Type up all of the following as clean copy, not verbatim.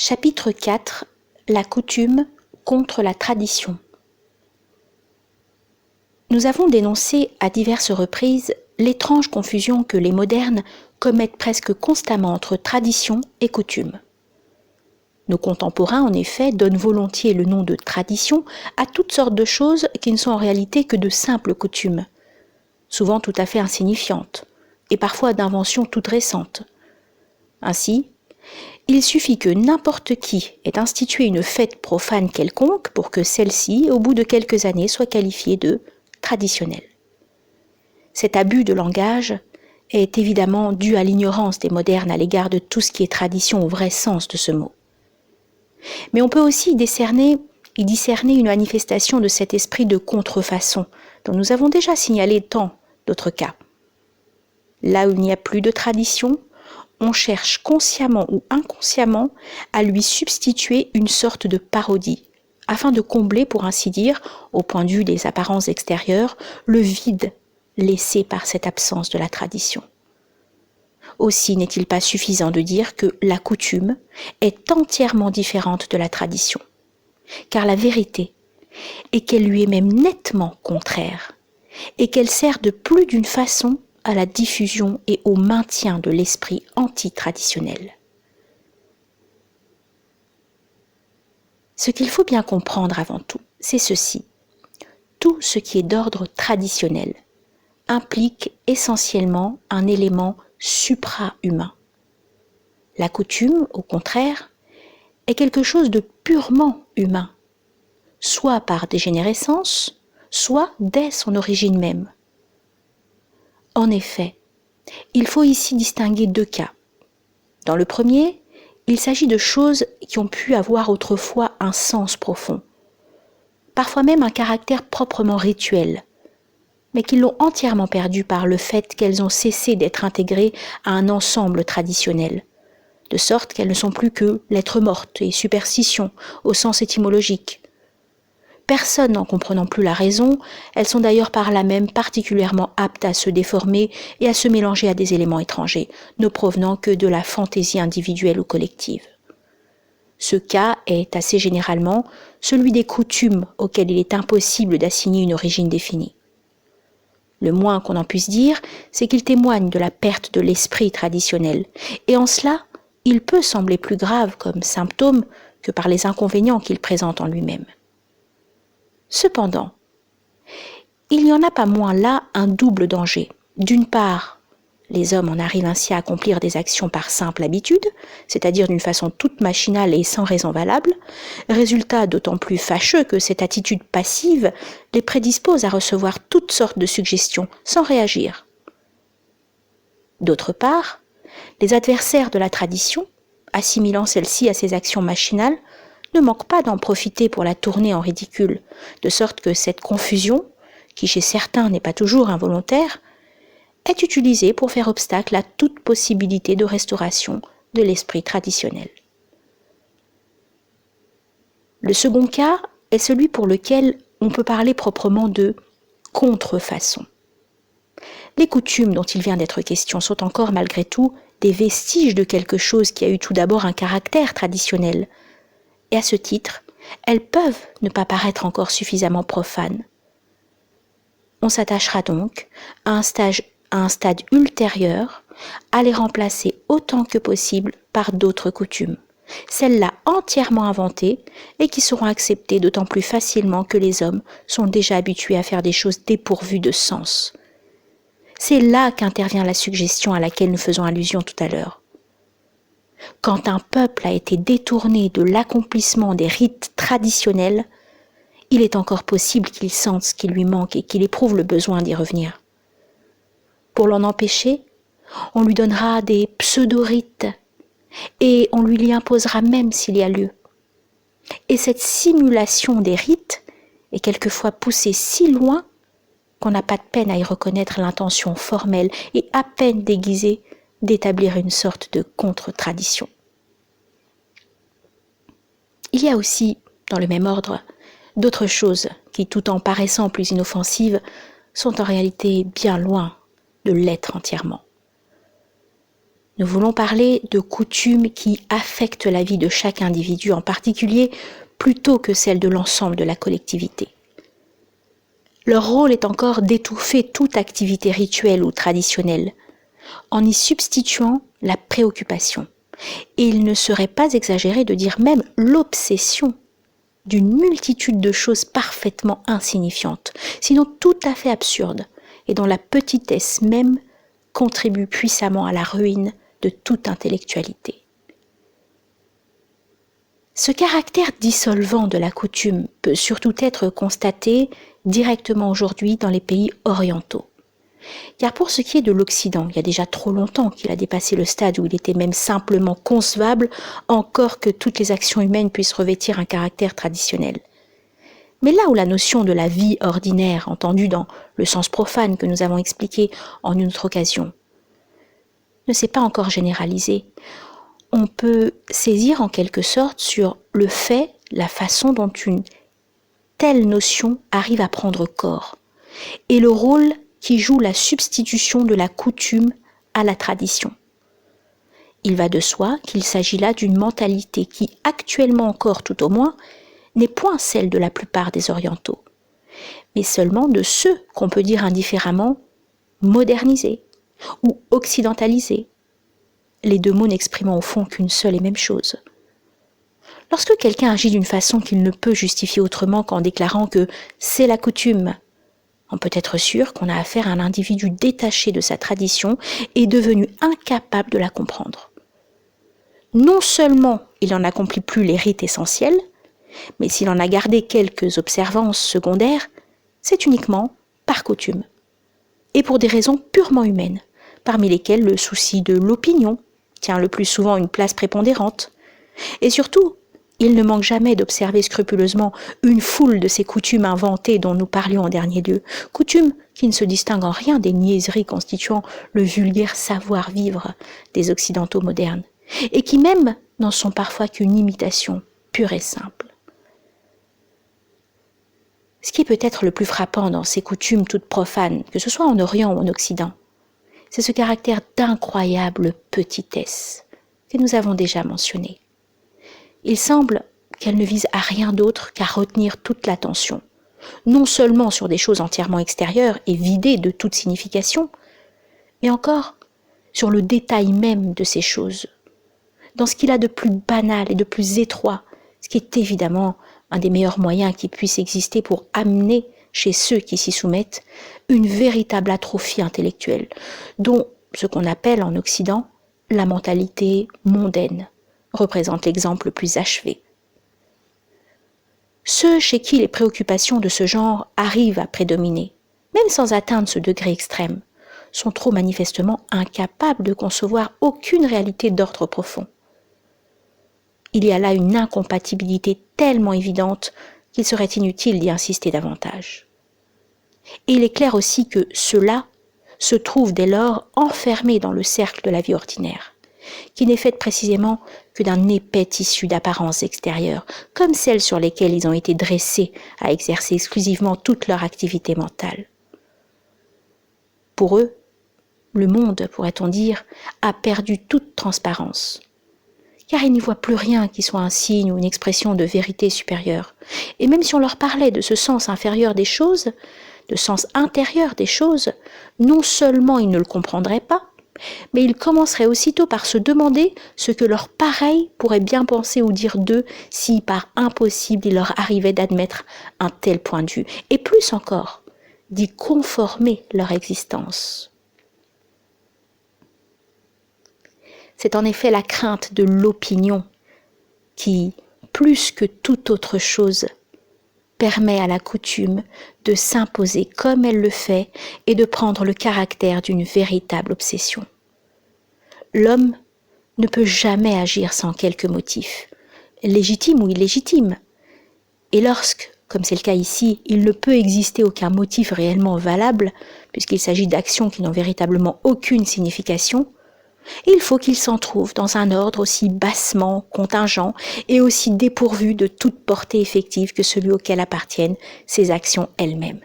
Chapitre 4. La coutume contre la tradition. Nous avons dénoncé à diverses reprises l'étrange confusion que les modernes commettent presque constamment entre tradition et coutume. Nos contemporains, en effet, donnent volontiers le nom de tradition à toutes sortes de choses qui ne sont en réalité que de simples coutumes, souvent tout à fait insignifiantes, et parfois d'inventions toutes récentes. Ainsi, il suffit que n'importe qui ait institué une fête profane quelconque pour que celle-ci, au bout de quelques années, soit qualifiée de traditionnelle. Cet abus de langage est évidemment dû à l'ignorance des modernes à l'égard de tout ce qui est tradition au vrai sens de ce mot. Mais on peut aussi y discerner une manifestation de cet esprit de contrefaçon dont nous avons déjà signalé tant d'autres cas. Là où il n'y a plus de tradition, on cherche consciemment ou inconsciemment à lui substituer une sorte de parodie, afin de combler, pour ainsi dire, au point de vue des apparences extérieures, le vide laissé par cette absence de la tradition. Aussi n'est-il pas suffisant de dire que la coutume est entièrement différente de la tradition, car la vérité est qu'elle lui est même nettement contraire, et qu'elle sert de plus d'une façon à la diffusion et au maintien de l'esprit anti-traditionnel. Ce qu'il faut bien comprendre avant tout, c'est ceci. Tout ce qui est d'ordre traditionnel implique essentiellement un élément supra-humain. La coutume, au contraire, est quelque chose de purement humain, soit par dégénérescence, soit dès son origine même. En effet, il faut ici distinguer deux cas. Dans le premier, il s'agit de choses qui ont pu avoir autrefois un sens profond, parfois même un caractère proprement rituel, mais qui l'ont entièrement perdu par le fait qu'elles ont cessé d'être intégrées à un ensemble traditionnel, de sorte qu'elles ne sont plus que lettres mortes et superstitions au sens étymologique. Personne n'en comprenant plus la raison, elles sont d'ailleurs par là même particulièrement aptes à se déformer et à se mélanger à des éléments étrangers, ne provenant que de la fantaisie individuelle ou collective. Ce cas est assez généralement celui des coutumes auxquelles il est impossible d'assigner une origine définie. Le moins qu'on en puisse dire, c'est qu'il témoigne de la perte de l'esprit traditionnel, et en cela, il peut sembler plus grave comme symptôme que par les inconvénients qu'il présente en lui-même. Cependant, il n'y en a pas moins là un double danger. D'une part, les hommes en arrivent ainsi à accomplir des actions par simple habitude, c'est-à-dire d'une façon toute machinale et sans raison valable, résultat d'autant plus fâcheux que cette attitude passive les prédispose à recevoir toutes sortes de suggestions sans réagir. D'autre part, les adversaires de la tradition, assimilant celle-ci à ces actions machinales, ne manquent pas d'en profiter pour la tourner en ridicule, de sorte que cette confusion, qui chez certains n'est pas toujours involontaire, est utilisée pour faire obstacle à toute possibilité de restauration de l'esprit traditionnel. Le second cas est celui pour lequel on peut parler proprement de contrefaçon. Les coutumes dont il vient d'être question sont encore malgré tout des vestiges de quelque chose qui a eu tout d'abord un caractère traditionnel, et à ce titre, elles peuvent ne pas paraître encore suffisamment profanes. On s'attachera donc à un stade ultérieur à les remplacer autant que possible par d'autres coutumes, celles-là entièrement inventées et qui seront acceptées d'autant plus facilement que les hommes sont déjà habitués à faire des choses dépourvues de sens. C'est là qu'intervient la suggestion à laquelle nous faisons allusion tout à l'heure. Quand un peuple a été détourné de l'accomplissement des rites traditionnels, il est encore possible qu'il sente ce qui lui manque et qu'il éprouve le besoin d'y revenir. Pour l'en empêcher, on lui donnera des pseudo-rites et on lui y imposera même s'il y a lieu. Et cette simulation des rites est quelquefois poussée si loin qu'on n'a pas de peine à y reconnaître l'intention formelle et à peine déguisée d'établir une sorte de contre-tradition. Il y a aussi, dans le même ordre, d'autres choses qui, tout en paraissant plus Nous voulons parler de coutumes qui affectent la vie de chaque individu en particulier, plutôt que celle de l'ensemble de la collectivité. Leur rôle est encore d'étouffer toute activité rituelle ou traditionnelle, en y substituant la préoccupation. Et il ne serait pas exagéré de dire même l'obsession d'une multitude de choses parfaitement insignifiantes, sinon tout à fait absurdes, et dont la petitesse même contribue puissamment à la ruine de toute intellectualité. Ce caractère dissolvant de la coutume peut surtout être constaté directement aujourd'hui dans les pays orientaux. Car pour ce qui est de l'Occident, il y a déjà trop longtemps qu'il a dépassé le stade où il était même simplement concevable encore que toutes les actions humaines puissent revêtir un caractère traditionnel. Mais là où la notion de la vie ordinaire, entendue dans le sens profane que nous avons expliqué en une autre occasion, ne s'est pas encore généralisée, on peut saisir en quelque sorte sur le fait, la façon dont une telle notion arrive à prendre corps, et le rôle qui joue la substitution de la coutume à la tradition. Il va de soi qu'il s'agit là d'une mentalité qui, actuellement encore tout au moins, n'est point celle de la plupart des orientaux, mais seulement de ceux qu'on peut dire indifféremment modernisés ou occidentalisés, les deux mots n'exprimant au fond qu'une seule et même chose. Lorsque quelqu'un agit d'une façon qu'il ne peut justifier autrement qu'en déclarant que c'est la coutume, on peut être sûr qu'on a affaire à un individu détaché de sa tradition et devenu incapable de la comprendre. Non seulement il n'en accomplit plus les rites essentiels, mais s'il en a gardé quelques observances secondaires, c'est uniquement par coutume, et pour des raisons purement humaines, parmi lesquelles le souci de l'opinion tient le plus souvent une place prépondérante, et surtout, il ne manque jamais d'observer scrupuleusement une foule de ces coutumes inventées dont nous parlions en dernier lieu, coutumes qui ne se distinguent en rien des niaiseries constituant le vulgaire savoir-vivre des occidentaux modernes, et qui même n'en sont parfois qu'une imitation pure et simple. Ce qui est peut-être le plus frappant dans ces coutumes toutes profanes, que ce soit en Orient ou en Occident, c'est ce caractère d'incroyable petitesse que nous avons déjà mentionné. Il semble qu'elle ne vise à rien d'autre qu'à retenir toute l'attention, non seulement sur des choses entièrement extérieures et vidées de toute signification, mais encore sur le détail même de ces choses, dans ce qu'il a de plus banal et de plus étroit, ce qui est évidemment un des meilleurs moyens qui puisse exister pour amener chez ceux qui s'y soumettent une véritable atrophie intellectuelle, dont ce qu'on appelle en Occident la mentalité mondaine représente l'exemple le plus achevé. Ceux chez qui les préoccupations de ce genre arrivent à prédominer, même sans atteindre ce degré extrême, sont trop manifestement incapables de concevoir aucune réalité d'ordre profond. Il y a là une incompatibilité tellement évidente qu'il serait inutile d'y insister davantage. Et il est clair aussi que ceux-là se trouvent dès lors enfermés dans le cercle de la vie ordinaire, qui n'est faite précisément que d'un épais tissu d'apparences extérieures, comme celles sur lesquelles ils ont été dressés à exercer exclusivement toute leur activité mentale. Pour eux, le monde, pourrait-on dire, a perdu toute transparence, car ils n'y voient plus rien qui soit un signe ou une expression de vérité supérieure. Et même si on leur parlait de ce sens inférieur des choses, de sens intérieur des choses, non seulement ils ne le comprendraient pas, mais ils commenceraient aussitôt par se demander ce que leurs pareils pourraient bien penser ou dire d'eux si par impossible il leur arrivait d'admettre un tel point de vue, et plus encore, d'y conformer leur existence. C'est en effet la crainte de l'opinion qui, plus que toute autre chose, permet à la coutume de s'imposer comme elle le fait et de prendre le caractère d'une véritable obsession. L'homme ne peut jamais agir sans quelque motif, légitime ou illégitime. Et lorsque, comme c'est le cas ici, il ne peut exister aucun motif réellement valable, puisqu'il s'agit d'actions qui n'ont véritablement aucune signification, il faut qu'il s'en trouve dans un ordre aussi bassement contingent et aussi dépourvu de toute portée effective que celui auquel appartiennent ses actions elles-mêmes.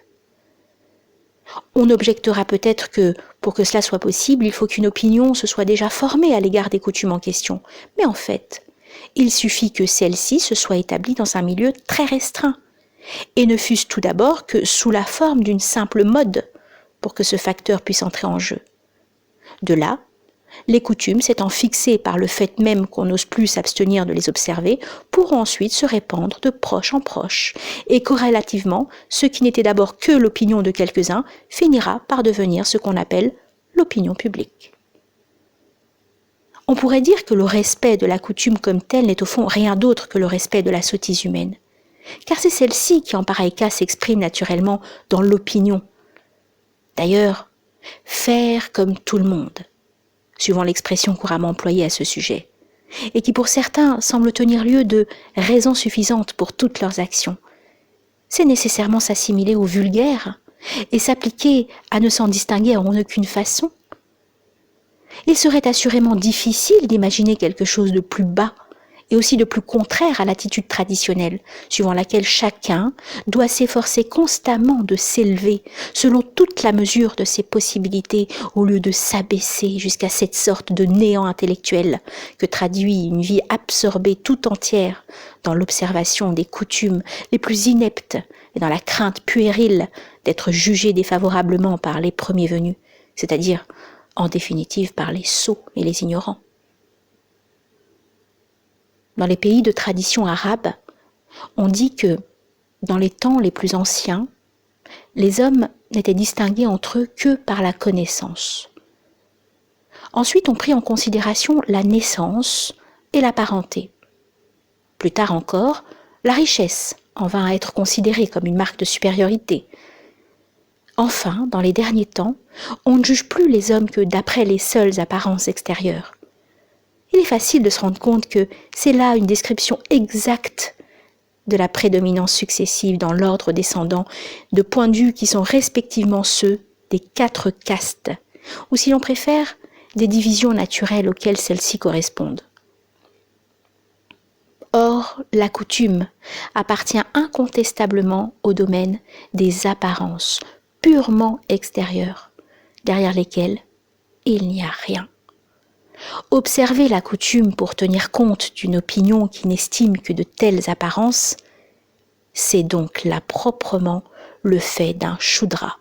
On objectera peut-être que, pour que cela soit possible, il faut qu'une opinion se soit déjà formée à l'égard des coutumes en question. Mais en fait, il suffit que celle-ci se soit établie dans un milieu très restreint, et ne fût-ce tout d'abord que sous la forme d'une simple mode, pour que ce facteur puisse entrer en jeu. De là, les coutumes, s'étant fixées par le fait même qu'on n'ose plus s'abstenir de les observer, pourront ensuite se répandre de proche en proche, et corrélativement, ce qui n'était d'abord que l'opinion de quelques-uns finira par devenir ce qu'on appelle l'opinion publique. On pourrait dire que le respect de la coutume comme telle n'est au fond rien d'autre que le respect de la sottise humaine, car c'est celle-ci qui en pareil cas s'exprime naturellement dans l'opinion. D'ailleurs, faire comme tout le monde, suivant l'expression couramment employée à ce sujet, et qui pour certains semble tenir lieu de raison suffisante pour toutes leurs actions, c'est nécessairement s'assimiler au vulgaire et s'appliquer à ne s'en distinguer en aucune façon. Il serait assurément difficile d'imaginer quelque chose de plus bas et aussi de plus contraire à l'attitude traditionnelle, suivant laquelle chacun doit s'efforcer constamment de s'élever selon toute la mesure de ses possibilités, au lieu de s'abaisser jusqu'à cette sorte de néant intellectuel que traduit une vie absorbée tout entière dans l'observation des coutumes les plus ineptes et dans la crainte puérile d'être jugé défavorablement par les premiers venus, c'est-à-dire, en définitive, par les sots et les ignorants. Dans les pays de tradition arabe, on dit que, dans les temps les plus anciens, les hommes n'étaient distingués entre eux que par la connaissance. Ensuite, on prit en considération la naissance et la parenté. Plus tard encore, la richesse en vint à être considérée comme une marque de supériorité. Enfin, dans les derniers temps, on ne juge plus les hommes que d'après les seules apparences extérieures. Il est facile de se rendre compte que c'est là une description exacte de la prédominance successive dans l'ordre descendant de points de vue qui sont respectivement ceux des 4 castes, ou si l'on préfère, des divisions naturelles auxquelles celles-ci correspondent. Or, la coutume appartient incontestablement au domaine des apparences purement extérieures, derrière lesquelles il n'y a rien. Observer la coutume pour tenir compte d'une opinion qui n'estime que de telles apparences, c'est donc là proprement le fait d'un Shudra.